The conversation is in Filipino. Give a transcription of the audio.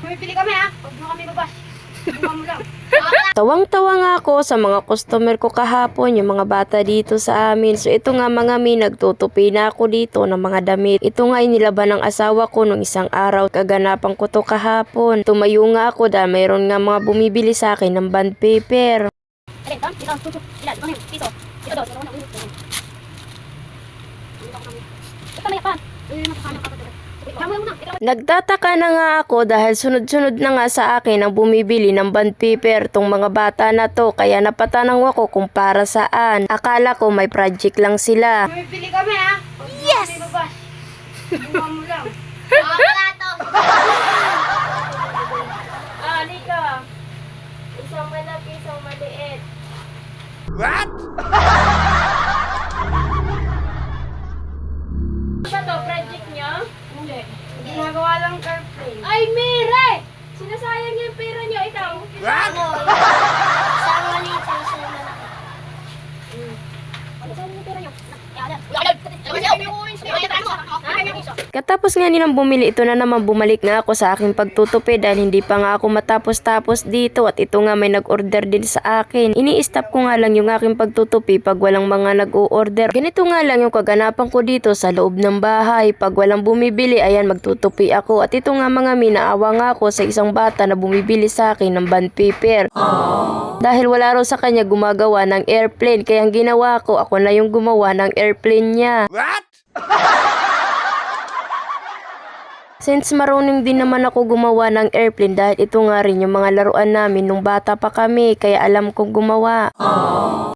Pumipili kami ha. Huwag mo kami babas. Buwan mo lang. Tawang-tawa nga ako sa mga customer ko kahapon, yung mga bata dito sa amin. So ito nga mga mi, nagtutupi na ako dito ng mga damit. Ito nga inilaban ng asawa ko nung isang araw. Kaganapan ko to kahapon. Tumayo nga ako dahil mayroon nga mga bumibili sa akin ng bond paper. Alin, Tom? Ito, tuto. Ilan? Ito, piso. Ito, dos. Ito, una, ulo. Ito, may pa. Nakakanak ako. Ikaw mo muna. Nagtataka na nga ako dahil sunod-sunod na nga sa akin ang bumibili ng bond paper tong mga bata na to, kaya napatanong ako kung para saan. Akala ko may project lang sila. Pumipili kami ha. Yes! Huwag mo kami babas. Buwan mo lang. Wala to. Halika. Isang malaki, isang maliit. What? Ano to, project nyo? Hindi. Ginagawa lang airplane. Ay, Mire! Sinasayang yung pera nyo, ikaw. What? Isang maliit sa isang malaki. Ano saan yung pera nyo? Katapos nga nilang bumili, ito na naman bumalik nga ako sa aking pagtutupi dahil hindi pa nga ako matapos-tapos dito at ito nga may nag-order din sa akin. Ini-stop ko nga lang yung aking pagtutupi pag walang mga nag-o-order. Ganito nga lang yung kaganapan ko dito sa loob ng bahay. Pag walang bumibili, ayan magtutupi ako. At ito nga mga minaawa nga ako sa isang bata na bumibili sa akin ng bond paper. Dahil wala raw sa kanya gumagawa ng airplane, kaya ang ginawa ko, ako na yung gumawa ng airplane niya. What? Since marunong din naman ako gumawa ng airplane dahil ito nga rin yung mga laruan namin nung bata pa kami, kaya alam kong gumawa.